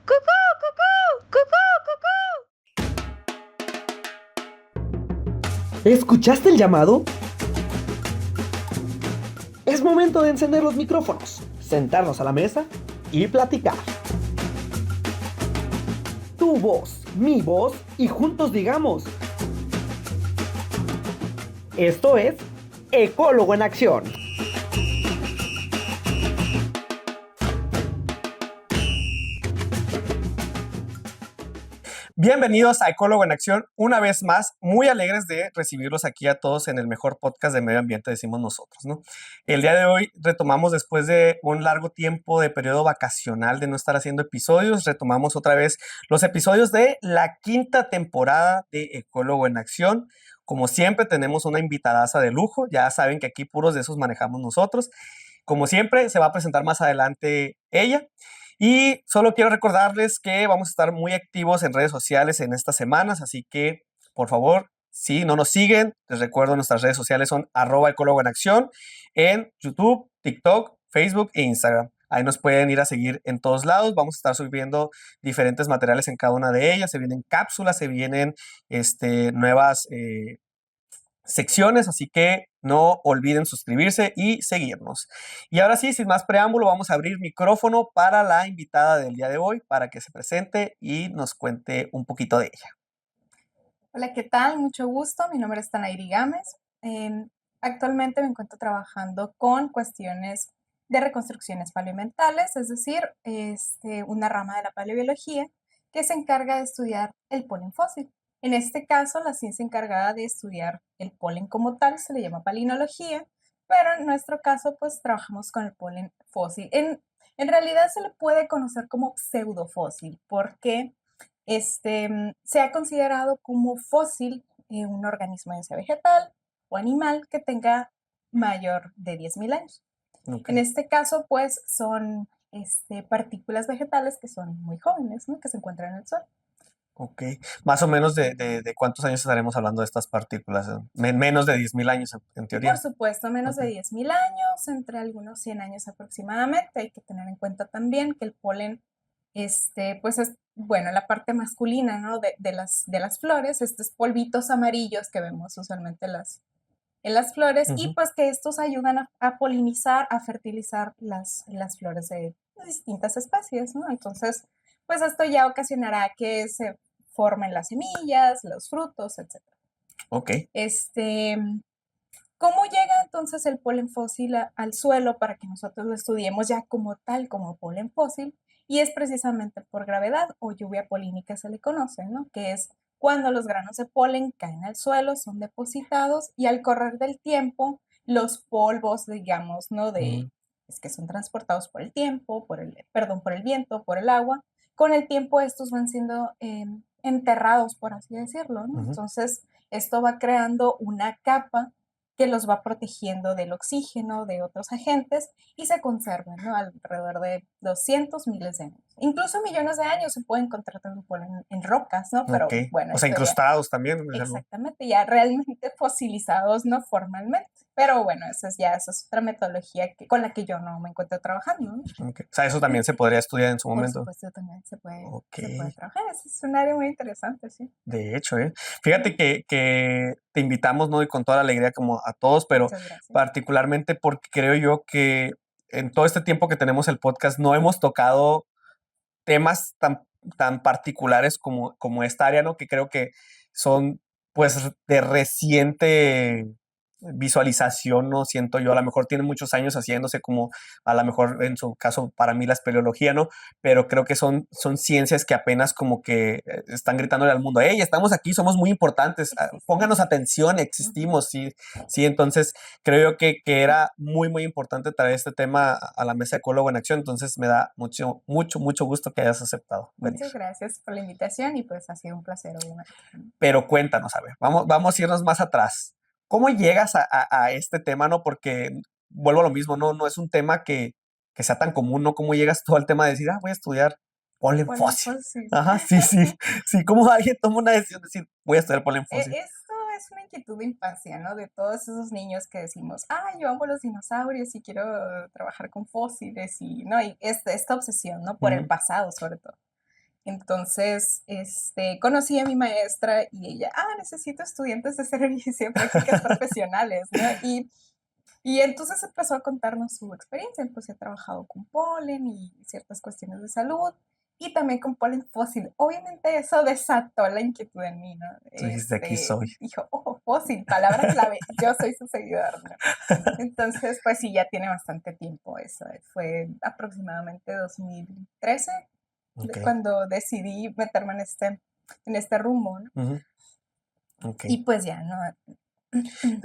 ¡Cucú, cucú! ¡Cucú, cucú! ¿Escuchaste el llamado? Es momento de encender los micrófonos, sentarnos a la mesa y platicar. Tu voz, mi voz y juntos digamos. Esto es Ecólogo en Acción. Bienvenidos a Ecólogo en Acción, una vez más, muy alegres de recibirlos aquí a todos en el mejor podcast de medio ambiente, decimos nosotros, ¿no? El día de hoy retomamos, después de un largo tiempo de periodo vacacional de no estar haciendo episodios, retomamos otra vez los episodios de la quinta temporada de Ecólogo en Acción. Como siempre, tenemos una invitadaza de lujo, ya saben que aquí puros de esos manejamos nosotros. Como siempre, se va a presentar más adelante ella. Y solo quiero recordarles que vamos a estar muy activos en redes sociales en estas semanas, así que por favor, si no nos siguen, les recuerdo nuestras redes sociales son @ecólogo en acción en YouTube, TikTok, Facebook e Instagram. Ahí nos pueden ir a seguir en todos lados. Vamos a estar subiendo diferentes materiales en cada una de ellas. Se vienen cápsulas, se vienen nuevas secciones, así que no olviden suscribirse y seguirnos. Y ahora sí, sin más preámbulo, vamos a abrir micrófono para la invitada del día de hoy, para que se presente y nos cuente un poquito de ella. Hola, ¿qué tal? Mucho gusto. Mi nombre es Tanairi Gámez. Actualmente me encuentro trabajando con cuestiones de reconstrucciones paleoambientales, es decir, una rama de la paleobiología que se encarga de estudiar el polen fósil. En este caso, la ciencia encargada de estudiar el polen como tal se le llama palinología, pero en nuestro caso, pues trabajamos con el polen fósil. En realidad se le puede conocer como pseudofósil, porque se ha considerado como fósil un organismo, ya sea vegetal o animal, que tenga mayor de 10.000 años. Okay. En este caso, pues, son partículas vegetales que son muy jóvenes, ¿no? Que se encuentran en el suelo. Ok. Más o menos de cuántos años estaremos hablando de estas partículas. Menos de 10.000 años, en teoría. Por supuesto, menos de 10.000 años, entre algunos 100 años aproximadamente. Hay que tener en cuenta también que el polen, pues es, bueno, la parte masculina, ¿no? de las flores, estos polvitos amarillos que vemos usualmente en las flores, y pues que estos ayudan a polinizar, a fertilizar las flores de distintas especies, ¿no? Entonces, pues esto ya ocasionará que se formen las semillas, los frutos, etc. Ok. ¿Cómo llega entonces el polen fósil al suelo para que nosotros lo estudiemos ya como tal, como polen fósil? Y es precisamente por gravedad o lluvia polínica se le conoce, ¿no? Que es cuando los granos de polen caen al suelo, son depositados y al correr del tiempo, los polvos, digamos, ¿no? Es que son transportados por el tiempo, por el viento, por el agua. Con el tiempo estos van siendo enterrados, por así decirlo, ¿no? Entonces, esto va creando una capa que los va protegiendo del oxígeno, de otros agentes, y se conservan, ¿no? Alrededor de 200 miles de años. Incluso millones de años se puede encontrar también en rocas, ¿no? Pero bueno. O sea, incrustados también. Exactamente, ya realmente fosilizados, no formalmente. Pero bueno, esa es otra metodología con la que yo no me encuentro trabajando, ¿no? Okay. O sea, eso también se podría estudiar en su momento. Por supuesto, también se puede trabajar. Es un área muy interesante, sí. De hecho, fíjate que te invitamos, ¿no? Y con toda la alegría como a todos, pero particularmente porque creo yo que en todo este tiempo que tenemos el podcast no hemos tocado temas tan particulares como esta área, ¿no? Que creo que son, pues, de reciente visualización, ¿no? Siento yo, a lo mejor tiene muchos años haciéndose, como a lo mejor en su caso para mí la espeleología, ¿no? Pero creo que son ciencias que apenas como que están gritándole al mundo, hey, estamos aquí, somos muy importantes, pónganos atención, existimos, sí, sí, entonces creo yo que era muy, muy importante traer este tema a la mesa de Ecólogo en Acción, entonces me da mucho, mucho, mucho gusto que hayas aceptado venir. Muchas gracias por la invitación y pues ha sido un placer, obviamente. Pero cuéntanos, a ver, vamos a irnos más atrás. ¿Cómo llegas a este tema, no? Porque vuelvo a lo mismo, no es un tema que sea tan común, ¿no? ¿Cómo llegas tú al tema de decir, voy a estudiar polen fósil? Ajá, sí. Sí, ¿cómo alguien toma una decisión de decir, voy a estudiar polen fósil? Esto es una inquietud de infancia, ¿no? De todos esos niños que decimos, yo amo los dinosaurios y quiero trabajar con fósiles y, ¿no? Y esta obsesión, ¿no? Por el pasado, sobre todo. Entonces, conocí a mi maestra y ella, necesito estudiantes de servicio, prácticas profesionales, ¿no? Y entonces empezó a contarnos su experiencia, pues he trabajado con polen y ciertas cuestiones de salud y también con polen fósil. Obviamente eso desató la inquietud en mí, ¿no? Tú dijiste, aquí soy. Dijo, fósil, palabra clave, yo soy su seguidor, ¿no? Entonces, pues sí, ya tiene bastante tiempo eso. Fue aproximadamente 2013 Ok. cuando decidí meterme en este rumbo, ¿no? Ujú, ok. Y pues ya, ¿no?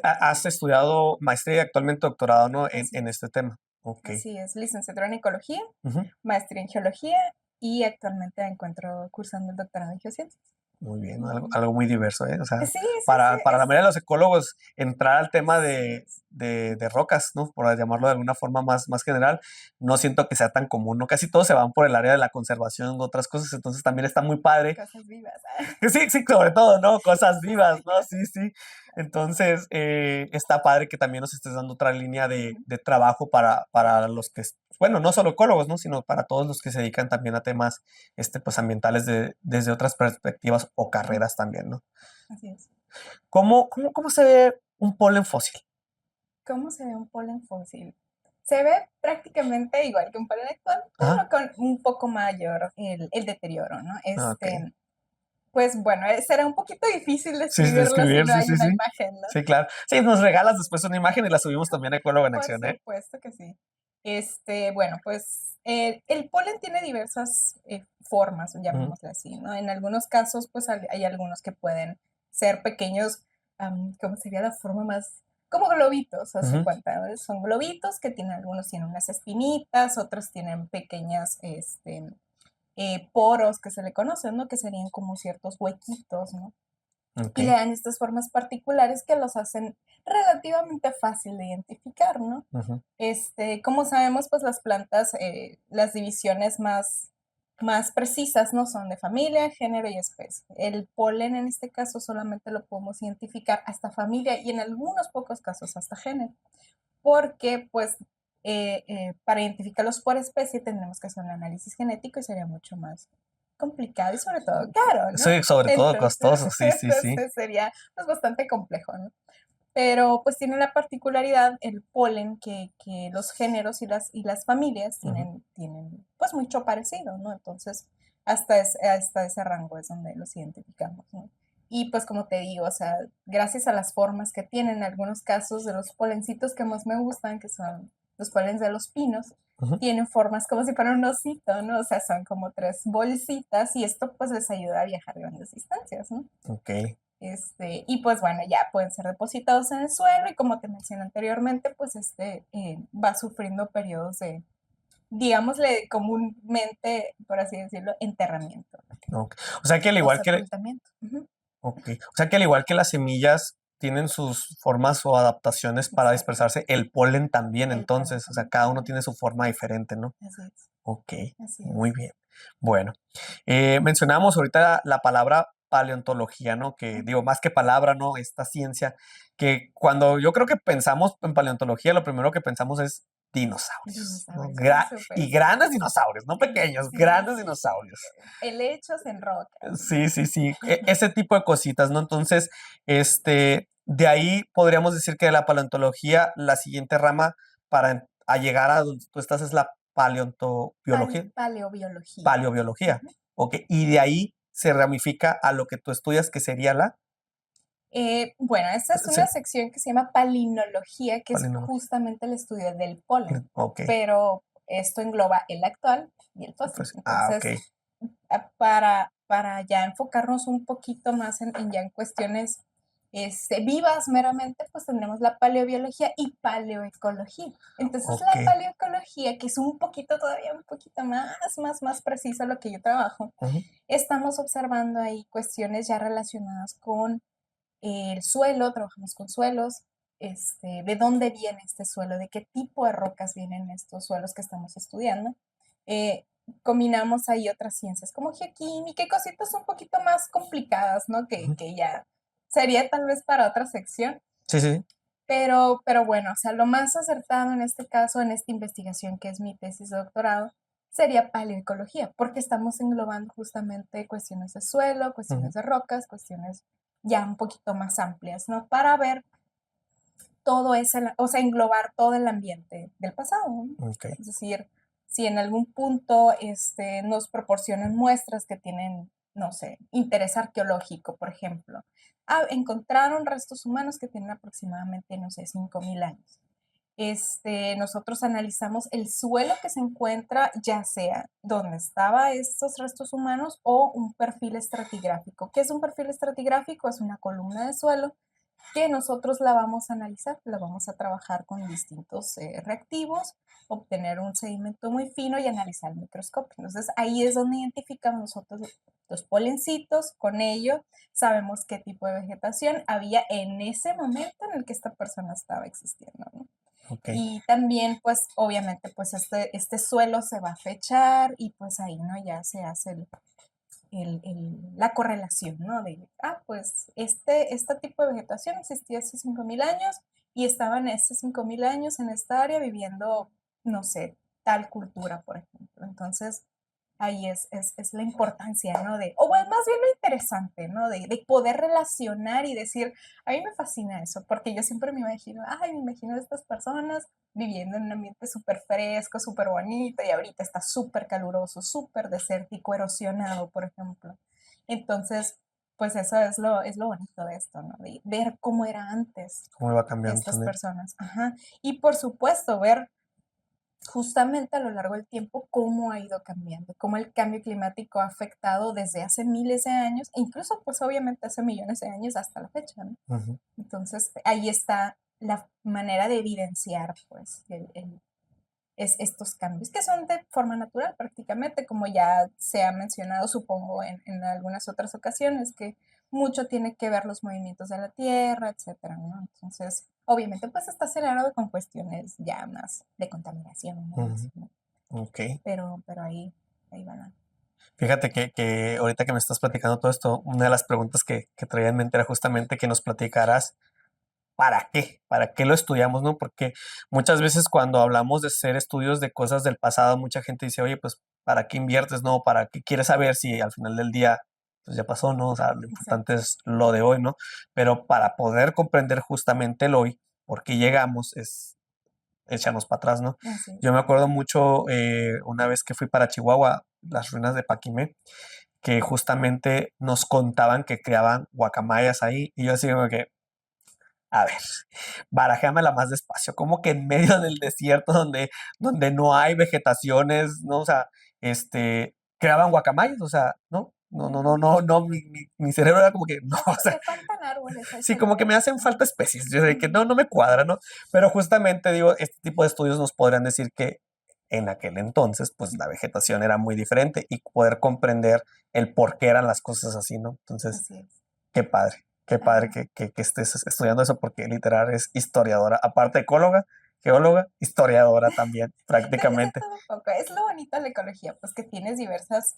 Has estudiado maestría y actualmente doctorado, ¿no? Así En es. este tema. Ok. Así es, licenciatura en ecología, Ujú, maestría en geología y actualmente me encuentro cursando el doctorado en geociencias. muy bien, Ujú. algo muy diverso, ¿eh? O sea, Sí, sí, sí, para la mayoría de los ecólogos, entrar al tema sí es. de rocas, ¿no? Por llamarlo de alguna forma más general, no siento que sea tan común, ¿no? Casi todos se van por el área de la conservación, otras cosas, entonces también está muy padre. Cosas vivas. Sí, sí, sobre todo, ¿no? Cosas vivas, ¿no? Sí, sí. Entonces, está padre que también nos estés dando otra línea Ujú. de trabajo para los que, bueno, no solo ecólogos, ¿no? Sino para todos los que se dedican también a temas, pues, ambientales desde otras perspectivas o Ujú. carreras también, ¿no? Así es. ¿Cómo se ve un polen fósil? ¿Cómo se ve un polen fósil? Se ve prácticamente igual que un polen actual, Ajá. pero con un poco mayor el deterioro, ¿no? Ah, ok. Pues bueno, será un poquito difícil Sí, sí, describirlo si describir, no sí, hay sí, una sí. imagen, ¿no? Sí, claro. Sí, nos regalas después una imagen y la subimos también a Ecólogo en Por Acción, ¿eh? supuesto que sí. Bueno, pues el polen tiene diversas formas, Ujú, llamémosle así, ¿no? En algunos casos, pues hay algunos que pueden ser pequeños, ¿cómo sería la forma más? Como globitos, haz de ujú, cuenta, ¿no? Son globitos que tienen, algunos tienen unas espinitas, otros tienen pequeñas, poros que se le conocen, ¿no? Que serían como ciertos huequitos, ¿no? ok. Y le dan estas formas particulares que los hacen relativamente fácil de identificar, ¿no? Ujú, Como sabemos, pues las plantas, las divisiones más precisas, ¿no? Son de familia, género y especie. El polen en este caso solamente lo podemos identificar hasta familia y en algunos pocos casos hasta género, porque pues para identificarlos por especie tendremos que hacer un análisis genético y sería mucho más complicado y sobre todo caro, ¿no? sí, sobre todo Entonces, costoso, sí, sí, sí. entonces sería pues bastante complejo, ¿no? Pero pues tiene la particularidad el polen que los géneros y las familias Ujú, tienen pues mucho parecido, ¿no? Entonces hasta ese rango es donde los identificamos, ¿no? Y pues como te digo, o sea, gracias a las formas que tienen, en algunos casos de los polencitos que más me gustan, que son los polens de los pinos, ujú, tienen formas como si fueran un osito, ¿no? O sea, son como tres bolsitas y esto pues les ayuda a viajar grandes distancias, ¿no? ok. Y pues bueno, ya pueden ser depositados en el suelo y como te mencioné anteriormente, pues va sufriendo periodos de, digámosle comúnmente, por así decirlo, enterramiento, Ok. O sea que al o igual que, sepultamiento. Ujú. ok. O sea que al igual que las semillas tienen sus formas o adaptaciones para Exacto, dispersarse, el polen también, el polen entonces, o sea, también. cada uno Ujú. tiene su forma diferente, ¿no? Así es, Ok, así muy es. bien. Bueno, mencionábamos ahorita la palabra paleontología, ¿no? Que digo, Ujú. más que palabra, ¿no? Esta ciencia, que cuando yo creo que pensamos en paleontología, lo primero que pensamos es dinosaurios, ¿no? Dinosaurios, por Y supuesto. grandes dinosaurios, no pequeños, Sí, grandes sí. dinosaurios. Helechos en rocas, ¿no? Sí, sí, sí, ese tipo de cositas, ¿no? Entonces, de ahí podríamos decir que de la paleontología, la siguiente rama a llegar a donde tú estás es la paleontobiología, Paleobiología. paleobiología, Ujú. ¿ok? Y de ahí se ramifica a lo que tú estudias, que sería la Bueno, esta es sí, una sección que se llama palinología, que es palinología. justamente el estudio del polen, Ok, pero esto engloba el actual y el fósil. pues, ok. Entonces, para ya enfocarnos un poquito más ya en cuestiones vivas meramente, pues tendremos la paleobiología y paleoecología. Entonces, Ok. la paleoecología, que es un poquito todavía un poquito más preciso lo que yo trabajo, Ujú, estamos observando ahí cuestiones ya relacionadas con el suelo, trabajamos con suelos, de dónde viene este suelo, de qué tipo de rocas vienen estos suelos que estamos estudiando. Eh, Combinamos ahí otras ciencias como geoquímica y cositas un poquito más complicadas, ¿no? Que, ujú. que ya sería tal vez para otra sección, Sí, sí. pero bueno, o sea, lo más acertado en este caso, en esta investigación que es mi tesis de doctorado, sería paleoecología, porque estamos englobando justamente cuestiones de suelo, cuestiones de rocas, cuestiones ya un poquito más amplias, ¿no? Para ver todo ese, o sea, englobar todo el ambiente del pasado, ¿no? Ok. Es decir, si en algún punto nos proporcionan muestras que tienen, no sé, interés arqueológico, por ejemplo. Encontraron restos humanos que tienen aproximadamente, no sé, 5.000 años. Nosotros analizamos el suelo que se encuentra, ya sea donde estaban estos restos humanos o un perfil estratigráfico. ¿Qué es un perfil estratigráfico? Es una columna de suelo que nosotros la vamos a analizar, la vamos a trabajar con distintos reactivos, obtener un sedimento muy fino y analizar el microscopio. Entonces ahí es donde identificamos nosotros los polencitos, con ello sabemos qué tipo de vegetación había en ese momento en el que esta persona estaba existiendo, ¿no? Okay. Y también, pues, obviamente, pues este suelo se va a fechar y pues ahí, ¿no? Ya se hace la correlación, ¿no? De, pues este tipo de vegetación existía hace 5.000 años y estaban hace 5.000 años en esta área viviendo, no sé, tal cultura, por ejemplo. Entonces, ahí es la importancia, ¿no? O bueno, más bien lo interesante, ¿no? De poder relacionar y decir, a mí me fascina eso, porque yo siempre me imagino a estas personas viviendo en un ambiente súper fresco, súper bonito, y ahorita está súper caluroso, súper desértico, erosionado, por ejemplo. Entonces, pues eso es lo bonito de esto, ¿no? De ver cómo era antes ¿Cómo va cambiando estas también? personas. Ajá. Y por supuesto, ver justamente a lo largo del tiempo cómo ha ido cambiando, cómo el cambio climático ha afectado desde hace miles de años, e incluso pues obviamente hace millones de años hasta la fecha, ¿no? Ujú. Entonces ahí está la manera de evidenciar pues estos cambios, que son de forma natural prácticamente, como ya se ha mencionado, supongo, en algunas otras ocasiones, que mucho tiene que ver los movimientos de la Tierra, etcétera, ¿no? Entonces, obviamente, pues está acelerado con cuestiones ya más de contaminación, ¿no? Ujú. ¿no? Ok. Pero ahí van a... Fíjate que ahorita que me estás platicando todo esto, una de las preguntas que traía en mente era justamente que nos platicaras ¿para qué? ¿Para qué lo estudiamos, no? Porque muchas veces cuando hablamos de hacer estudios de cosas del pasado, mucha gente dice, oye, pues, ¿para qué inviertes, no? ¿Para qué quieres saber si al final del día, pues ya pasó, no? O sea, lo importante Exacto. es lo de hoy, ¿no? Pero para poder comprender justamente el hoy, por qué llegamos, es echarnos para atrás, ¿no? Así es. Yo me acuerdo mucho una vez que fui para Chihuahua, las ruinas de Paquimé, que justamente nos contaban que creaban guacamayas ahí, y yo así como que, a ver, barajéamela más despacio, como que en medio del desierto donde no hay vegetaciones, ¿no? O sea, creaban guacamayas, o sea, ¿no? No, no, no, no, no, mi cerebro era como que, no, o sea, Le faltan árboles a sí, ese como que me lugar. hacen falta especies, yo de que no, no me cuadra, ¿no? Pero justamente digo, este tipo de estudios nos podrían decir que en aquel entonces, pues la vegetación era muy diferente y poder comprender el por qué eran las cosas así, ¿no? Entonces, Así es. qué padre Ajá. que estés estudiando eso porque literal es historiadora, aparte de ecóloga, geóloga, historiadora también, De prácticamente. todo un poco. Es lo bonito de la ecología, pues que tienes diversas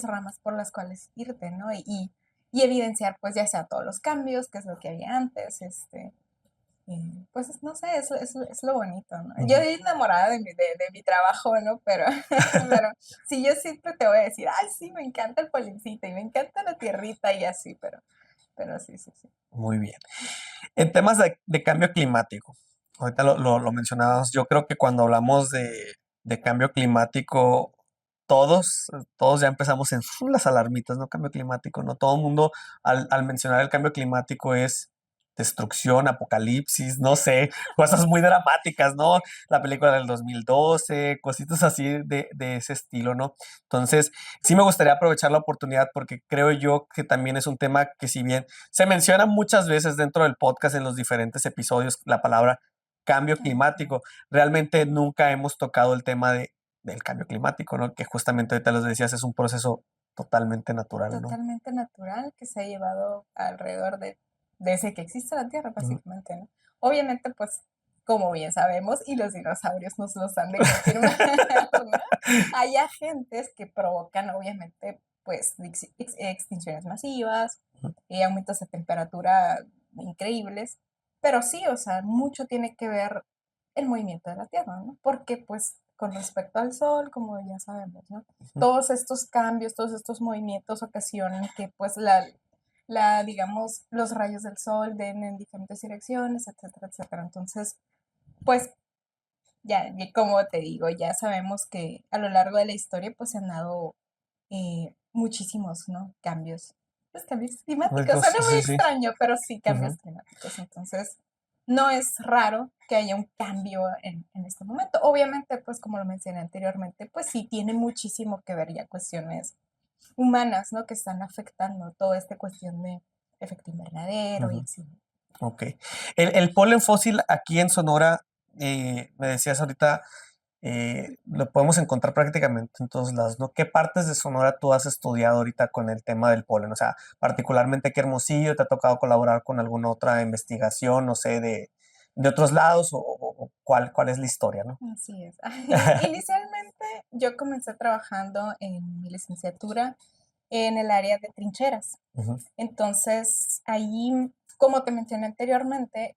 ramas por las cuales irte, ¿no? Y evidenciar, pues ya sea todos los cambios, que es lo que había antes, pues no sé, es lo bonito, ¿no? Yo Ujú. estoy enamorada de mi trabajo, ¿no? Pero sí, yo siempre te voy a decir, ay, sí, me encanta el polencito y me encanta la tierrita y así, pero sí, sí, sí. Muy bien. En temas de cambio climático, ahorita lo mencionabas, yo creo que cuando hablamos de cambio climático, todos ya empezamos en las alarmitas, ¿no? Cambio climático, ¿no? Todo el mundo al mencionar el cambio climático es destrucción, apocalipsis, no sé, cosas muy dramáticas, ¿no? La película del 2012, cositas así de ese estilo, ¿no? Entonces, sí me gustaría aprovechar la oportunidad porque creo yo que también es un tema que si bien se menciona muchas veces dentro del podcast en los diferentes episodios la palabra cambio Ujú. climático. Realmente nunca hemos tocado el tema del cambio climático, ¿no? Que justamente ahorita los decías, es un proceso totalmente natural, ¿no? Totalmente natural que se ha llevado alrededor desde que existe la Tierra, Ujú. básicamente, ¿no? Obviamente, pues, como bien sabemos, y los dinosaurios nos los han de confirmar, ¿no? Hay agentes que provocan, obviamente, pues, extinciones masivas, aumentos de temperatura increíbles, pero sí, o sea, mucho tiene que ver el movimiento de la Tierra, ¿no? Porque, pues, con respecto al sol, como ya sabemos, ¿no? Todos estos cambios, todos estos movimientos ocasionan que pues digamos, los rayos del sol den en diferentes direcciones, etcétera, etcétera. Entonces, pues como te digo, ya sabemos que a lo largo de la historia pues se han dado muchísimos, ¿no? Cambios. Pues cambios climáticos, suena muy Sí, sí. extraño, pero sí cambios Ujú. climáticos. Entonces, no es raro que haya un cambio en este momento. Obviamente, pues como lo mencioné anteriormente, pues sí tiene muchísimo que ver ya cuestiones humanas, ¿no? Que están afectando toda esta cuestión de efecto invernadero y Ujú. así. Ok. El polen fósil aquí en Sonora, me decías ahorita, lo podemos encontrar prácticamente en todos lados, ¿no? ¿Qué partes de Sonora tú has estudiado ahorita con el tema del polen? O sea, particularmente qué Hermosillo, ¿te ha tocado colaborar con alguna otra investigación, no sé, de otros lados o cuál es la historia, ¿no? Así es. Inicialmente yo comencé trabajando en mi licenciatura en el área de trincheras. Ujú, Entonces, ahí, como te mencioné anteriormente,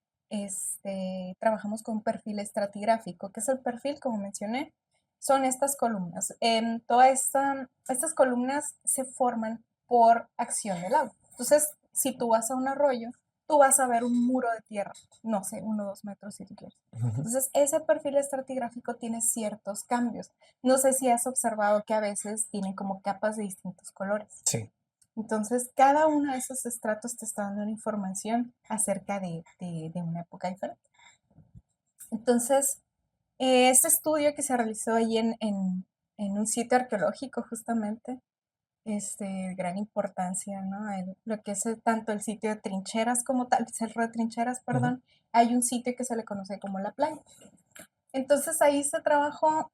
trabajamos con un perfil estratigráfico. ¿Qué es el perfil? Como mencioné, son estas columnas. Estas columnas se forman por acción del agua. Entonces, si tú vas a un arroyo, tú vas a ver un muro de tierra, no sé, 1 o 2 metros si tú quieres. ujú. Entonces, ese perfil estratigráfico tiene ciertos cambios. No sé si has observado que a veces tienen como capas de distintos colores. Sí. Entonces, cada uno de esos estratos te está dando una información acerca de una época diferente. Entonces, este estudio que se realizó ahí en un sitio arqueológico justamente, de gran importancia, ¿no? Lo que es tanto el sitio de trincheras como tal, Cerro de Trincheras, Ujú, perdón, hay un sitio que se le conoce como la playa. Entonces ahí se trabajó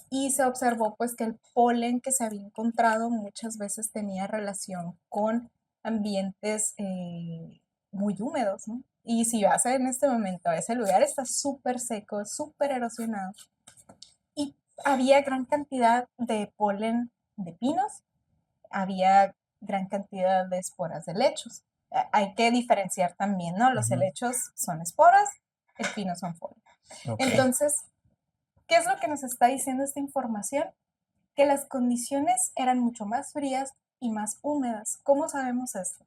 y se observó pues que el polen que se había encontrado muchas veces tenía relación con ambientes muy húmedos, ¿no? Y si vas en este momento a ese lugar, está súper seco, súper erosionado. Y había gran cantidad de polen de pinos, había gran cantidad de esporas de helechos. Hay que diferenciar también, ¿no? Los ujú. helechos son esporas, el pino son polen. Ok. Entonces, ¿qué es lo que nos está diciendo esta información? Que las condiciones eran mucho más frías y más húmedas. ¿Cómo sabemos esto?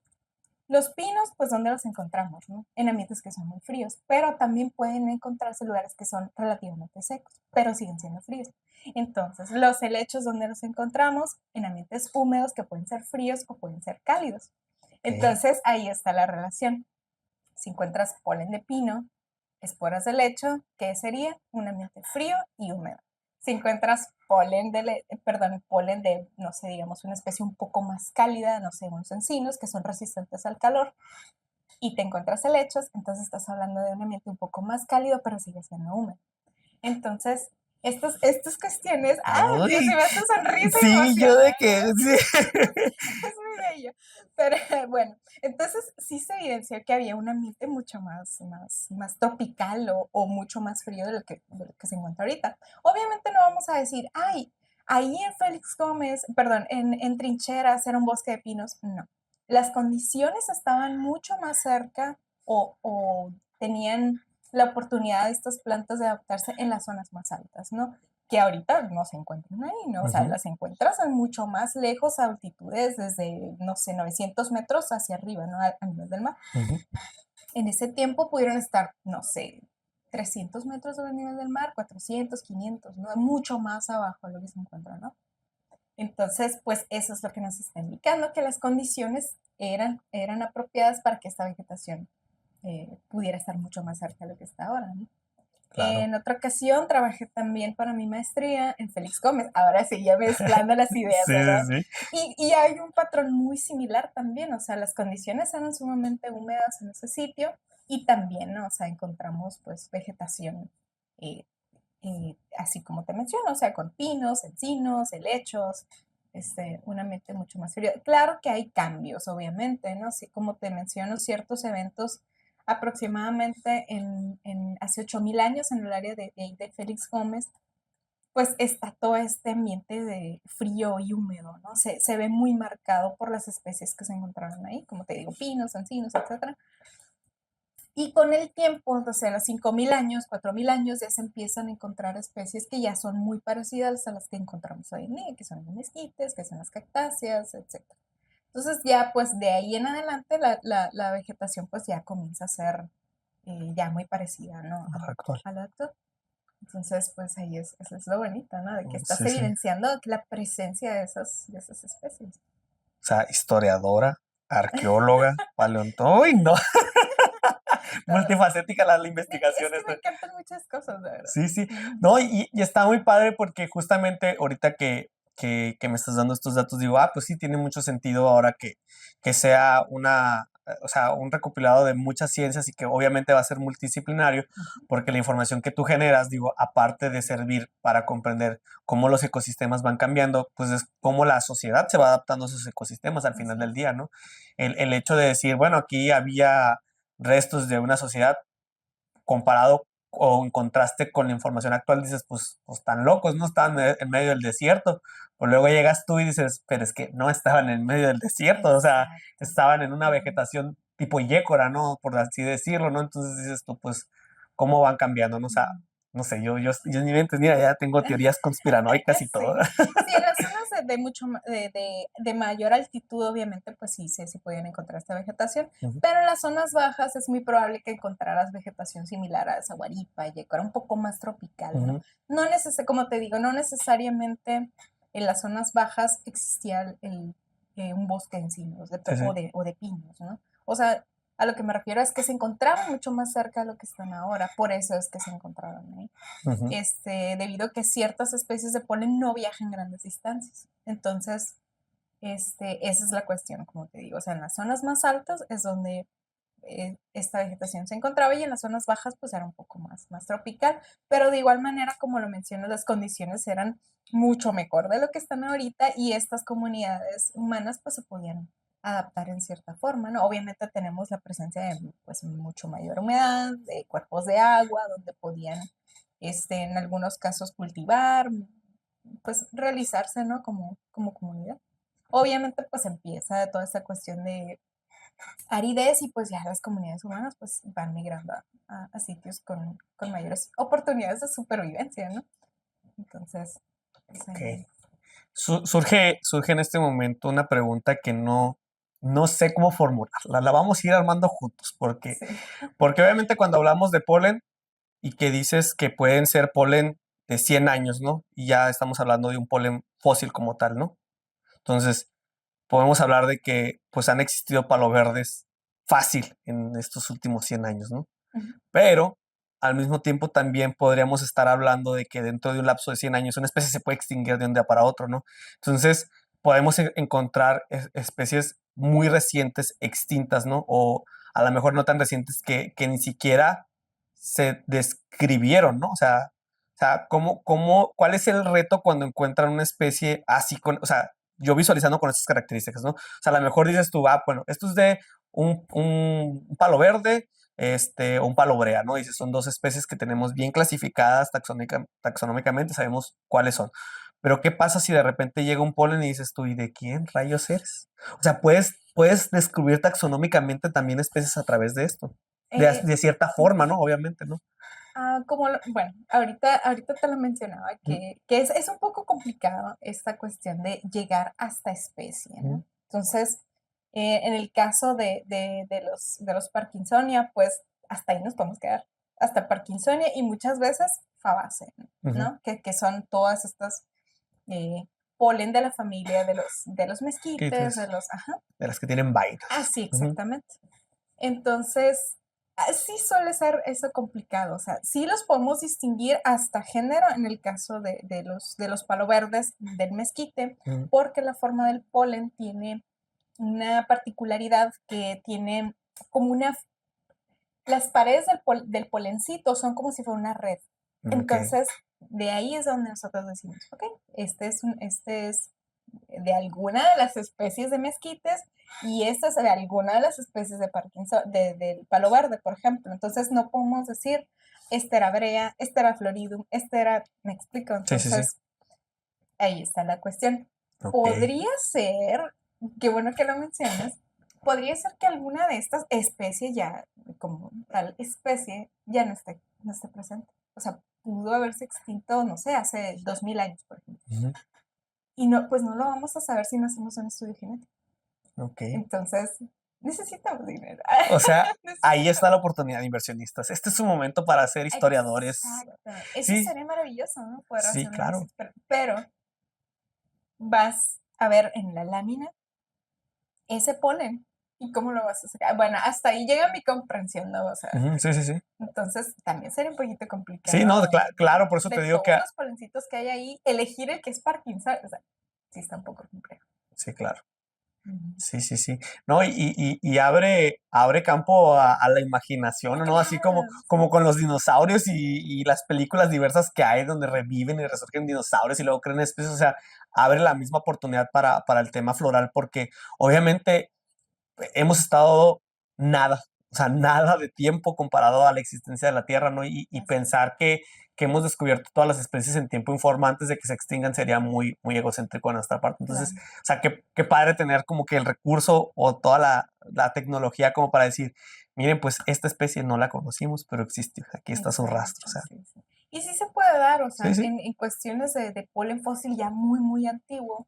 Los pinos, pues, ¿dónde los encontramos? ¿No? En ambientes que son muy fríos, pero también pueden encontrarse lugares que son relativamente secos, pero siguen siendo fríos. Entonces, los helechos, ¿dónde los encontramos? En ambientes húmedos que pueden ser fríos o pueden ser cálidos. Ok. Entonces, ahí está la relación. Si encuentras polen de pino, esporas de helecho, ¿qué sería? Un ambiente frío y húmedo. Si encuentras polen de, no sé, digamos, una especie un poco más cálida, no sé, unos encinos que son resistentes al calor, y te encuentras helechos, entonces estás hablando de un ambiente un poco más cálido, pero sigue siendo húmedo. Entonces, estas cuestiones, Dios, se Uy, me hace sonrisa y sí, yo emoción, de que sí. es muy bello. Pero bueno, entonces sí se evidenció que había un ambiente mucho más tropical o mucho más frío de lo que se encuentra ahorita. Obviamente no vamos a decir, ay, ahí en Félix Gómez, perdón, en Trincheras era un bosque de pinos. No. Las condiciones estaban mucho más cerca o tenían la oportunidad de estas plantas de adaptarse en las zonas más altas, ¿no? Que ahorita no se encuentran ahí, ¿no? O sea, Ujú, las encuentras a mucho más lejos, a altitudes desde, no sé, 900 metros hacia arriba, ¿no? A nivel del mar. ujú. En ese tiempo pudieron estar, no sé, 300 metros sobre el nivel del mar, 400, 500, ¿no? Mucho más abajo de lo que se encuentra, ¿no? Entonces, pues eso es lo que nos está indicando, que las condiciones eran apropiadas para que esta vegetación pudiera estar mucho más cerca de lo que está ahora, ¿no? Claro. En otra ocasión trabajé también para mi maestría en Félix Gómez. Ahora sí, ya mezclando las ideas, Sí, ¿verdad? sí, sí. Y hay un patrón muy similar también, o sea, las condiciones eran sumamente húmedas en ese sitio y también, ¿no? O sea, encontramos pues vegetación, eh, así como te menciono, o sea, con pinos, encinos, helechos, un ambiente mucho más frío. Claro que hay cambios, obviamente, ¿no? Así como te menciono, ciertos eventos aproximadamente hace 8000 años en el área de Félix Gómez, pues está todo este ambiente de frío y húmedo, ¿no? Se ve muy marcado por las especies que se encontraron ahí, como te digo, pinos, encinos, etcétera. Y con el tiempo, o sea, a los 5.000 años, 4.000 años, ya se empiezan a encontrar especies que ya son muy parecidas a las que encontramos hoy en día, que son los mezquites, que son las cactáceas, etcétera. Entonces ya pues de ahí en adelante la vegetación pues ya comienza a ser ya muy parecida, ¿no? Actual. A la actual. Entonces pues ahí eso es lo bonito, ¿no? De que estás Sí, sí. evidenciando la presencia de esas especies. O sea, historiadora, arqueóloga, paleontóloga. ¡Uy, no! Multifacética la Es investigación. que me encantan muchas cosas, de verdad. Sí, sí. No, y está muy padre porque justamente ahorita que me estás dando estos datos, digo, pues sí, tiene mucho sentido ahora que sea o sea, un recopilado de muchas ciencias y que obviamente va a ser multidisciplinario, porque la información que tú generas, digo, aparte de servir para comprender cómo los ecosistemas van cambiando, pues es cómo la sociedad se va adaptando a esos ecosistemas al final del día, ¿no? El hecho de decir, bueno, aquí había restos de una sociedad comparado o en contraste con la información actual, dices, pues tan locos, ¿no? Estaban en medio del desierto. Pero luego llegas tú y dices, pero es que no estaban en medio del desierto, o sea, estaban en una vegetación tipo yécora, ¿no? Por así decirlo, ¿no? Entonces dices tú, pues, ¿cómo van cambiando, no? O sea, no sé, yo ni me entendía, ya tengo teorías conspiranoicas y todo. Sí, en las zonas de mucho de mayor altitud, obviamente, pues sí, se podían encontrar esta vegetación, pero en las zonas bajas es muy probable que encontraras vegetación similar a Zaguaripa, Yécora, un poco más tropical, ¿no? No como te digo, no necesariamente en las zonas bajas existía un bosque de encinos Sí, sí. o de pinos, ¿no? O sea, a lo que me refiero es que se encontraban mucho más cerca de lo que están ahora, por eso es que se encontraron ahí. Ujú. Debido a que ciertas especies de polen no viajan grandes distancias. Entonces, esa es la cuestión, como te digo. O sea, en las zonas más altas es donde esta vegetación se encontraba y en las zonas bajas pues era un poco más tropical, pero de igual manera, como lo mencionas, las condiciones eran mucho mejor de lo que están ahorita y estas comunidades humanas pues se podían adaptar en cierta forma, ¿no? Obviamente tenemos la presencia de pues mucho mayor humedad, de cuerpos de agua, donde podían, en algunos casos cultivar, pues realizarse, ¿no? Como comunidad. Obviamente pues empieza toda esta cuestión de aridez y pues ya las comunidades humanas pues van migrando a sitios con mayores oportunidades de supervivencia, ¿no? Entonces, pues, Ok. Surge en este momento una pregunta que no sé cómo formularla. La vamos a ir armando juntos, sí. porque obviamente cuando hablamos de polen y que dices que pueden ser polen de 100 años, ¿no? Y ya estamos hablando de un polen fósil como tal, ¿no? Entonces, podemos hablar de que pues han existido palo verdes fácil en estos últimos 100 años, ¿no? Ujú. Pero al mismo tiempo también podríamos estar hablando de que dentro de un lapso de 100 años una especie se puede extinguir de un día para otro, ¿no? Entonces podemos encontrar especies muy recientes, extintas, ¿no? O a lo mejor no tan recientes que ni siquiera se describieron, ¿no? O sea, ¿cuál es el reto cuando encuentran una especie así o sea, yo visualizando con estas características, ¿no? O sea, a lo mejor dices tú, bueno, esto es de un palo verde, o un palo brea, ¿no? Dices, son dos especies que tenemos bien clasificadas taxonómicamente, sabemos cuáles son. Pero ¿qué pasa si de repente llega un polen y dices tú, ¿y de quién rayos eres? O sea, puedes descubrir taxonómicamente también especies a través de esto. De cierta forma, ¿no? Obviamente, ¿no? Bueno, ahorita te lo mencionaba, que es un poco complicado esta cuestión de llegar hasta especie, ¿no? Entonces, en el caso de los Parkinsonia, pues hasta ahí nos podemos quedar, hasta Parkinsonia y muchas veces Fabaceae, ¿no? Que son todas estas eh, polen de la familia de los mezquites, ajá. De las que tienen vainas. Sí, exactamente. Entonces, sí suele ser eso complicado, o sea, sí los podemos distinguir hasta género en el caso de los palo verdes del mezquite, porque la forma del polen tiene una particularidad que tiene como las paredes del polencito son como si fuera una red. Entonces, de ahí es donde nosotros decimos, ok, este es de alguna de las especies de mezquites y esta es de alguna de las especies de Parkinson, del palo verde, por ejemplo. Entonces no podemos decir, este era brea, este era floridum, este era, me explico, Sí, sí, sí. entonces ahí está la cuestión. Ok. Podría ser, qué bueno que lo mencionas, podría ser que alguna de estas especies ya, como tal especie, ya no esté presente. O sea, pudo haberse extinto, no sé, hace 2000 años, por ejemplo. Ujú. Y no, pues no lo vamos a saber si no hacemos un estudio genético. Ok. Entonces, necesitamos dinero. O sea, ahí está la Necesitamos. oportunidad de inversionistas. Este es su momento para ser historiadores. Exacto. Eso Sí, sería maravilloso, ¿no? Poder sí, hacer un claro. análisis. Pero vas a ver en la lámina ese polen. ¿Y cómo lo vas a sacar? Bueno, hasta ahí llega mi comprensión, ¿no? O sea, Ujú, sí, sí, sí. entonces también sería un poquito Sí, no, complicado claro, por eso te de digo todos que... los polencitos que hay ahí, elegir el que es Parkinson. O sea, sí está un poco complejo. Sí, claro. Ujú. Sí, sí, sí. No, y abre campo a la imaginación, ¿no? Así como, Claro, como sí. con los dinosaurios y las películas diversas que hay donde reviven y resurgen dinosaurios y luego crean especies. O sea, abre la misma oportunidad para el tema floral porque obviamente hemos estado nada, o sea, nada de tiempo comparado a la existencia de la Tierra, ¿no? Y Así es. pensar que hemos descubierto todas las especies en tiempo informa antes de que se extingan sería muy, muy egocéntrico de nuestra parte. Entonces, Claro. o sea, qué padre tener como que el recurso o toda la tecnología como para decir, miren, pues esta especie no la conocimos, pero existió, aquí está su rastro, o Exacto, sea, sí, sí. Y sí se puede dar, o sí, sea, sí, en cuestiones de polen fósil ya muy, muy antiguo,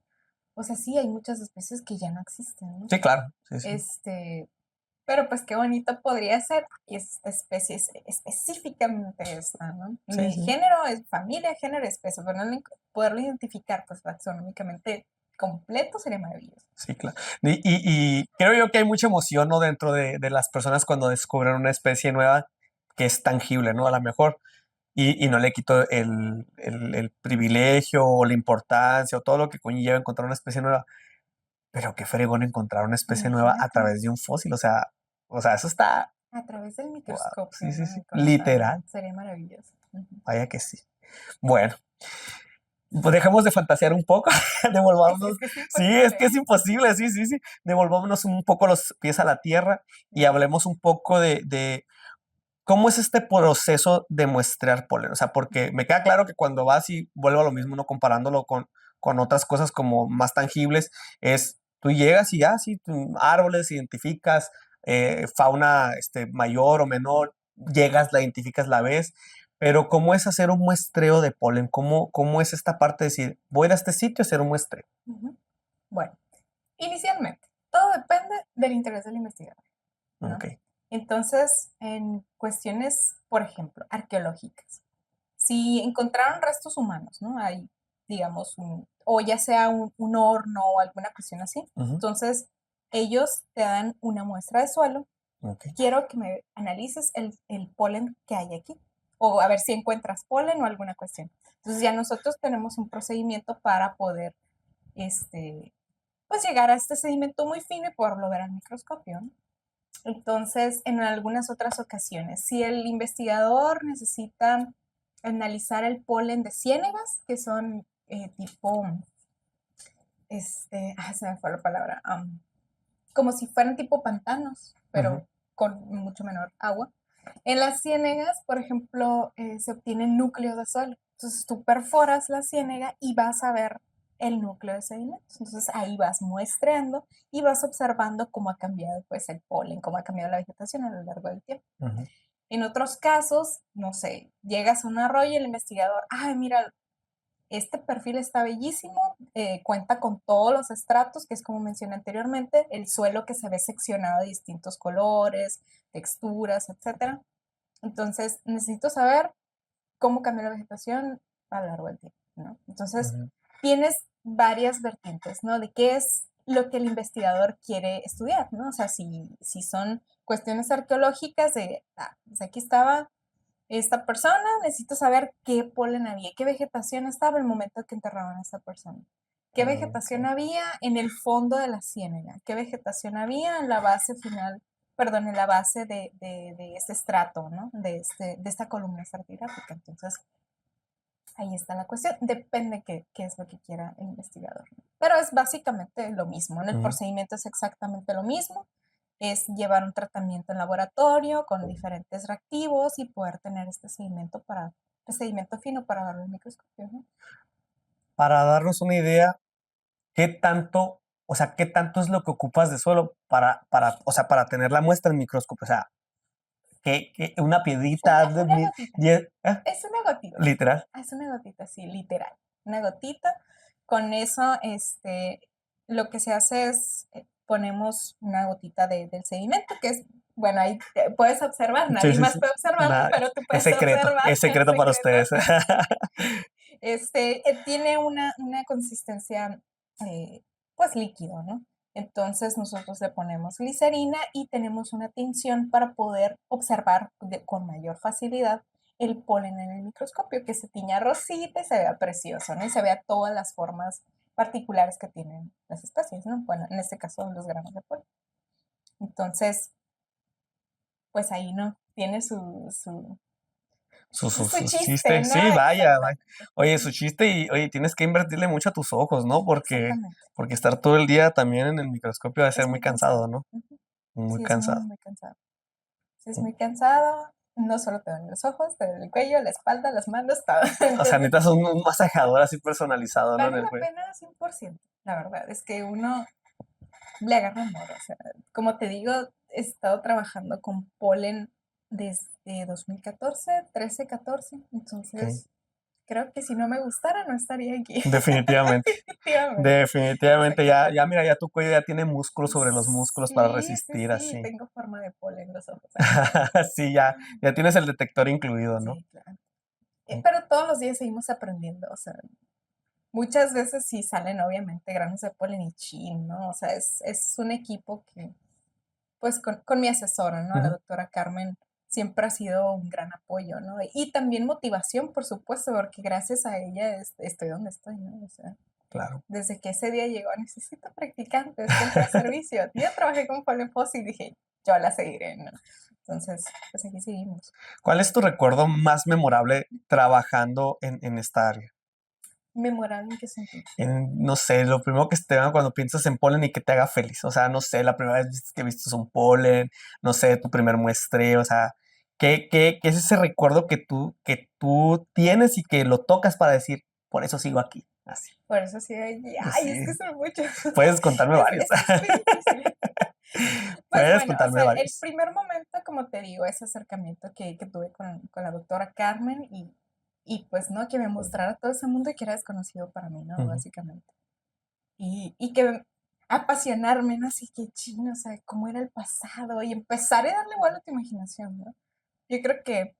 o sea, sí hay muchas especies que ya no existen, ¿no? sí, claro, sí, sí, Este, pero pues qué bonito podría ser esta especie es específicamente esta, ¿no? sí, De sí. género, es familia, género, especie, pero poderlo identificar pues taxonómicamente completo sería maravilloso. Sí, claro. Y creo yo que hay mucha emoción, ¿no? Dentro de las personas cuando descubren una especie nueva que es tangible, ¿no? A lo mejor. Y no le quito el privilegio o la importancia o todo lo que conlleva encontrar una especie nueva. Pero qué fregón encontrar una especie nueva a Imagínate, través de un fósil. O sea, eso está, a través del wow, microscopio, sí, sí, ¿no? sí. Encontrarlo, Literal. sería maravilloso. Ujú. Vaya que sí. Bueno, pues dejemos de fantasear un poco, devolvámonos. Es que es Sí, es que imposible. es imposible, sí, sí, sí. Devolvámonos un poco los pies a la tierra y Ujú. hablemos un poco de cómo es este proceso de muestrear polen. O sea, porque me queda claro que cuando vas y vuelvo a lo mismo, no comparándolo con otras cosas como más tangibles, es tú llegas y ya, sí, árboles, identificas fauna mayor o menor, llegas, la identificas, la ves, pero ¿cómo es hacer un muestreo de polen? ¿Cómo es esta parte de decir, voy a ir a este sitio a hacer un muestreo? Ujú. Bueno, inicialmente, todo depende del interés del investigador, Ok. ¿no? Entonces, en cuestiones, por ejemplo, arqueológicas, si encontraron restos humanos, ¿no? Hay, digamos, o ya sea un horno o alguna cuestión así, Ujú, entonces ellos te dan una muestra de suelo. ok. Quiero que me analices el polen que hay aquí, o a ver si encuentras polen o alguna cuestión. Entonces ya nosotros tenemos un procedimiento para poder, este, pues llegar a este sedimento muy fino y poderlo ver al microscopio, ¿no? Entonces, en algunas otras ocasiones, si el investigador necesita analizar el polen de ciénegas, que son tipo, se me fue la palabra, como si fueran tipo pantanos, Ujú, pero con mucho menor agua. En las ciénegas, por ejemplo, se obtienen núcleos de suelo. Entonces tú perforas la ciénega y vas a ver el núcleo de sedimentos. Entonces ahí vas muestreando y vas observando cómo ha cambiado pues el polen, cómo ha cambiado la vegetación a lo largo del tiempo. ujú, En otros casos, no sé, llegas a un arroyo y el investigador, ay, mira, este perfil está bellísimo, cuenta con todos los estratos, que es como mencioné anteriormente, el suelo que se ve seccionado de distintos colores, texturas, etcétera. Entonces, necesito saber cómo cambia la vegetación a lo largo del tiempo, ¿no? Entonces, ujú. tienes varias vertientes, ¿no? De qué es lo que el investigador quiere estudiar, ¿no? O sea, si son cuestiones arqueológicas de, pues aquí estaba esta persona, necesito saber qué polen había, qué vegetación estaba el momento que enterraban a esta persona, qué vegetación Ok. había en el fondo de la ciénaga, qué vegetación había en la base final, perdón, en la base de este estrato, ¿no? De esta columna estratigráfica. Entonces, ahí está la cuestión. Depende qué es lo que quiera el investigador, ¿no? Pero es básicamente lo mismo. En el Ujú. procedimiento es exactamente lo mismo. Es llevar un tratamiento en laboratorio con diferentes reactivos y poder tener este sedimento fino para darle el microscopio, ¿no? Para darnos una idea, ¿qué tanto o sea, ¿qué tanto es lo que ocupas de suelo o sea, para tener la muestra en microscopio? O sea, que una piedrita de Una gotita. 10, Es una gotita. literal. Es una gotita, sí, literal. Una gotita. Con eso, lo que se hace es ponemos una gotita del sedimento, que es, bueno, ahí puedes observar, Sí, nadie sí, más sí. puede observarlo, Nada, pero tú es puedes secreto, observar, es es secreto para secreto. ustedes. Tiene una consistencia, pues líquido, ¿no? Entonces nosotros le ponemos glicerina y tenemos una tinción para poder observar con mayor facilidad el polen en el microscopio, que se tiña rosita y se vea precioso, ¿no? Y se vea todas las formas particulares que tienen las especies, ¿no? Bueno, en este caso los granos de polen. Entonces, pues ahí, ¿no? Tiene su chiste, chiste. ¿no? Sí, vaya, vaya. Exactamente. Oye, su chiste y oye, tienes que invertirle mucho a tus ojos, ¿no? Exactamente. Porque estar todo el día también en el microscopio debe ser Es muy muy cansado. cansado, ¿no? Ujú. Muy Sí, es muy, cansado. muy cansado. Sí, es muy cansado. No solo te duelen los ojos, te duele el cuello, la espalda, las manos, todo. O sea, Entonces, necesitas un masajador así personalizado, ¿no? En vale el la cuello. pena 100%. La verdad es que uno le agarra amor. O sea, como te digo, he estado trabajando con polen desde 2014, 13, 14. Ok. Entonces, creo que si no me gustara, no estaría aquí. Definitivamente. Definitivamente. Definitivamente, Exacto. ya mira, ya tu cuello ya tiene músculos sobre los músculos para Sí, sí, resistir sí, así. tengo forma de polen en los ojos. Sí, ya tienes el detector incluido, ¿no? Sí, claro. Pero todos los días seguimos aprendiendo, o sea, muchas veces sí salen obviamente granos de polen y chin, ¿no? O sea, es un equipo que, pues con mi asesora, ¿no? La Ujú, doctora Carmen siempre ha sido un gran apoyo, ¿no? Y también motivación, por supuesto, porque gracias a ella estoy donde estoy, ¿no? O sea, claro. desde que ese día llegó, necesito practicantes, entré a servicio. Yo trabajé con Polen Fossil y dije, yo la seguiré, ¿no? Entonces, pues aquí seguimos. ¿Cuál es tu recuerdo más memorable trabajando en esta área? Memorable en qué sentido. No sé, lo primero que se te va cuando piensas en polen y que te haga feliz. O sea, no sé, la primera vez que viste un polen, no sé, tu primer muestreo, o sea, ¿qué es ese recuerdo que tú tienes y que lo tocas para decir, por eso sigo aquí? Así. Por eso sí, ay, es Sí. que son muchos. Puedes contarme varios. Es que es muy difícil. Pues Puedes bueno, o contarme sea, el varios. primer momento, como te digo, ese acercamiento que tuve con la doctora Carmen y pues, ¿no? Que me mostrara todo ese mundo que era desconocido para mí, ¿no? Ujú, Básicamente. Y que apasionarme, ¿no? Así que chino, o sea, cómo era el pasado y empezar a darle vuelo a tu imaginación, ¿no? Yo creo que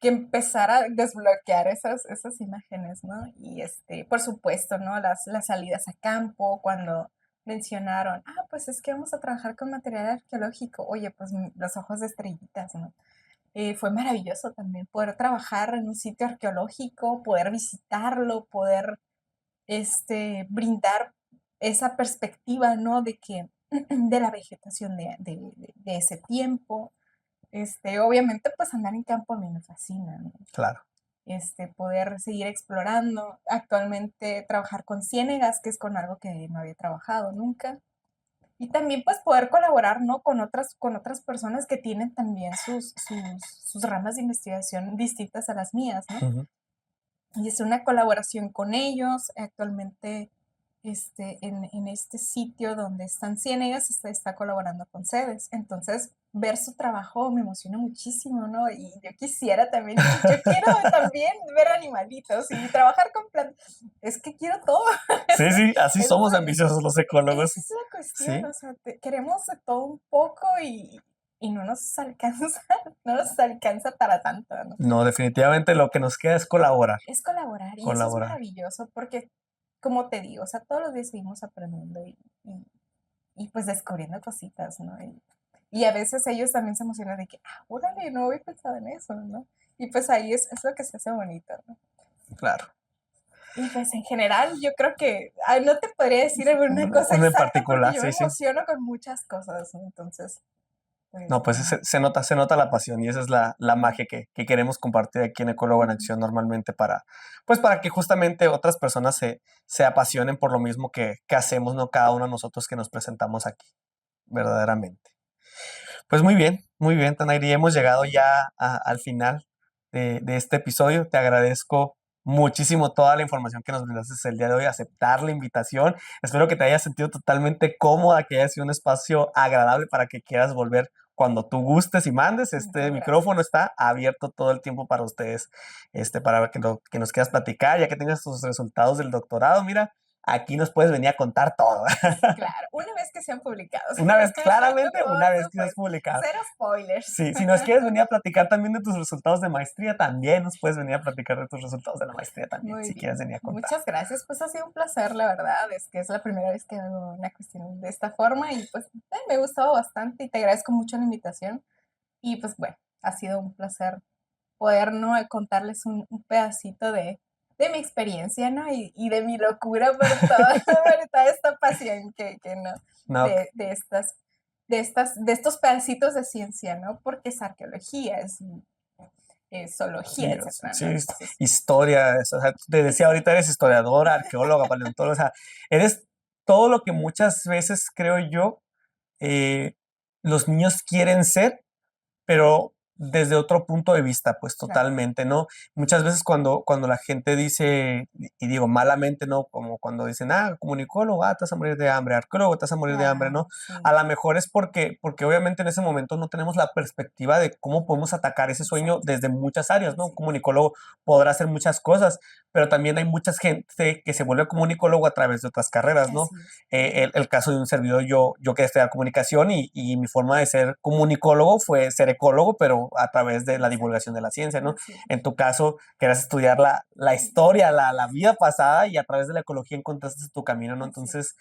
empezar a desbloquear esas imágenes, ¿no? Y por supuesto, ¿no? Las salidas a campo, cuando mencionaron, pues es que vamos a trabajar con material arqueológico. Oye, pues los ojos de estrellitas, ¿no? Fue maravilloso también poder trabajar en un sitio arqueológico, poder visitarlo, poder brindar esa perspectiva, ¿no? De que de la vegetación de ese tiempo. Obviamente, pues andar en campo a mí me fascina, ¿no? claro. Poder seguir explorando. Actualmente trabajar con ciénegas, que es con algo que no había trabajado nunca. Y también pues poder colaborar, ¿no? Con otras personas que tienen también sus ramas de investigación distintas a las mías, ¿no? Ujú. Y es una colaboración con ellos. Actualmente, en este sitio donde están Ciénegas, está colaborando con Cedes. Entonces, ver su trabajo me emociona muchísimo, ¿no? Y yo quisiera también, yo quiero también ver animalitos y trabajar con plantas. Es que quiero todo. Sí, sí, así Eso somos ambiciosos los ecólogos. esa es la cuestión, Sí. o sea, queremos de todo un poco y no nos alcanza, no nos alcanza para tanto, ¿no? No, definitivamente lo que nos queda es colaborar, Es colaborar y eso es colaborar. maravilloso porque, como te digo, o sea, todos los días seguimos aprendiendo y, pues descubriendo cositas, ¿no? Y a veces ellos también se emocionan de que, órale, no había pensado en eso, ¿no? Y pues ahí es lo que se hace bonito, ¿no? Claro. Y pues en general yo creo que no te podría decir alguna cosa Uno en exacta porque particular, yo me sí, sí. emociono con muchas cosas, ¿no? Entonces, pues No, pues se nota la pasión y esa es la magia que queremos compartir aquí en Ecólogo en Acción normalmente pues para que justamente otras personas se apasionen por lo mismo que hacemos, ¿no? Cada uno de nosotros que nos presentamos aquí, verdaderamente. Pues muy bien, Tanairi, hemos llegado ya al final de este episodio. Te agradezco muchísimo toda la información que nos brindaste el día de hoy, aceptar la invitación. Espero que te hayas sentido totalmente cómoda, que haya sido un espacio agradable para que quieras volver cuando tú gustes y mandes. Este Muchas micrófono gracias. está abierto todo el tiempo para ustedes, para que nos quieras platicar, ya que tengas tus resultados del doctorado. Mira, aquí nos puedes venir a contar todo. Claro, una vez que sean publicados. Una vez, claramente, una Por vez que seas supuesto. publicado. Cero spoilers. Sí, si nos quieres venir a platicar también de tus resultados de maestría, también nos puedes venir a platicar de tus resultados de la maestría también, Muy si bien. quieres venir a contar. Muchas gracias. Pues ha sido un placer, la verdad. Es que es la primera vez que hago una cuestión de esta forma y pues me ha gustado bastante y te agradezco mucho la invitación. Y pues bueno, ha sido un placer poder, ¿no? Contarles un pedacito de mi experiencia, ¿no? Y de mi locura por toda, por toda esta pasión que no, No, de estos pedacitos de ciencia, ¿no? Porque es arqueología, es sí, zoología, etcétera, sí, ¿no? Entonces, historia, o sea, te decía ahorita, eres historiadora, arqueóloga, paleontóloga, o sea, eres todo lo que muchas veces creo yo eh, los niños quieren ser, pero desde otro punto de vista, pues claro. totalmente, ¿no? Muchas veces cuando la gente dice, y digo malamente, ¿no? Como cuando dicen, comunicólogo, te vas a morir de hambre, arqueólogo, te vas a morir de hambre, ¿no? Claro, sí, A lo mejor es porque obviamente en ese momento no tenemos la perspectiva de cómo podemos atacar ese sueño exacto. desde muchas áreas, ¿no? Un Sí, comunicólogo podrá hacer muchas cosas, pero también hay mucha gente que se vuelve comunicólogo a través de otras carreras, ¿no? así es. El caso de un servidor, yo quería estudiar comunicación y mi forma de ser comunicólogo fue ser ecólogo, pero a través de la Exacto, divulgación de la ciencia, ¿no? así es. En tu caso, querías estudiar la historia, la vida pasada y a través de la ecología encontraste tu camino, ¿no? Así es. Entonces,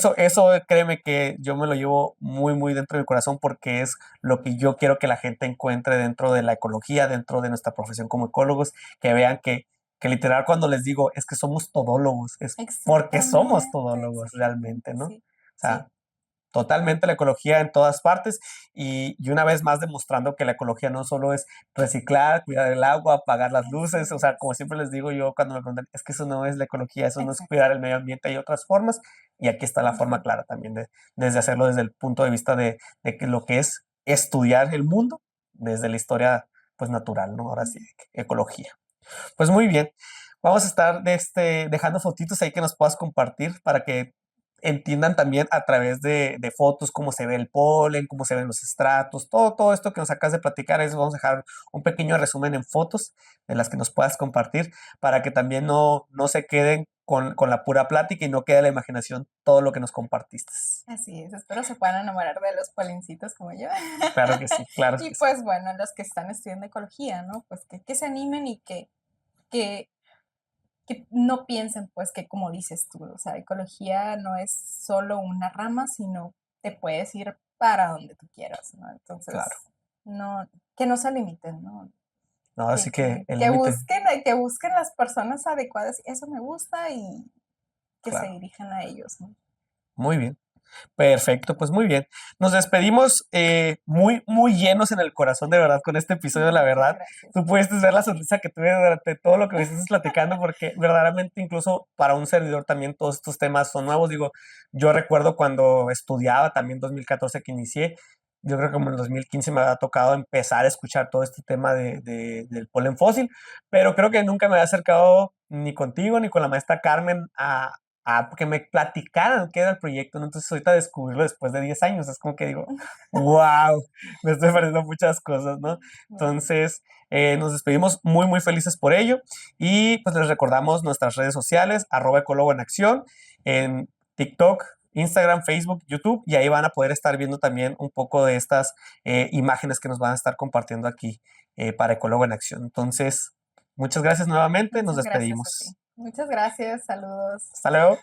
Ujú. eso créeme que yo me lo llevo muy, muy dentro de mi corazón porque es lo que yo quiero que la gente encuentre dentro de la ecología, dentro de nuestra profesión como ecólogos, que vean que literal cuando les digo es que somos todólogos, es porque somos Exactamente, todólogos realmente, exactamente, ¿no? O sí. sea, Sí, totalmente la ecología en todas partes y una vez más demostrando que la ecología no solo es reciclar, cuidar el agua, apagar las así luces, o sea, es. como siempre les digo yo cuando me preguntan, es que eso no es la ecología, eso no es Exacto. cuidar el medio ambiente, hay otras formas y aquí está la forma Ujú. clara también desde hacerlo desde el punto de vista de que lo que es estudiar el mundo desde la historia pues natural, ¿no? Ahora sí, Ujú. ecología. Pues muy bien. Vamos a estar dejando fotitos ahí que nos puedas compartir para que entiendan también a través de fotos cómo se ve el polen, cómo se ven los estratos, todo esto que nos acabas de platicar. Eso vamos a dejar un pequeño resumen en fotos de las que nos puedas compartir para que también no se queden con la pura plática y no quede a la imaginación todo lo que nos compartiste. Así es, espero se puedan enamorar de los polencitos como yo. Claro que sí, claro Y que sí. pues bueno, los que están estudiando ecología, ¿no? Pues que se animen y que, que no piensen, pues que como dices tú, o sea, ecología no es solo una rama, sino te puedes ir para donde tú quieras, ¿no? Claro. Entonces, no, que no se limiten, ¿no? No, así que el Que límite, busquen las personas adecuadas, eso me gusta y que se claro. dirijan a ellos, ¿no? Muy bien. Perfecto, pues muy bien. Nos despedimos muy, muy llenos en el corazón, de verdad, con este episodio, la Muchas verdad. gracias. Tú pudiste ver la sonrisa que tuve durante todo lo que me estás platicando, porque verdaderamente incluso para un servidor también todos estos temas son nuevos. Digo, yo recuerdo cuando estudiaba, también 2014 que inicié, yo creo que como en 2015 me había tocado empezar a escuchar todo este tema del polen fósil, pero creo que nunca me había acercado ni contigo ni con la maestra Carmen a que me platicaran qué era el proyecto, ¿no? Entonces ahorita descubrirlo después de 10 años, es como que digo, wow, me estoy perdiendo muchas cosas, ¿no? Muy bien. Entonces, nos despedimos muy, muy felices por ello y pues les recordamos nuestras redes sociales, @ecólogo en acción, en TikTok, Instagram, Facebook, YouTube, y ahí van a poder estar viendo también un poco de estas imágenes que nos van a estar compartiendo aquí para Ecólogo en Acción. Entonces, muchas gracias nuevamente, nos Muchas gracias a ti. despedimos. Muchas gracias, saludos. Hasta luego.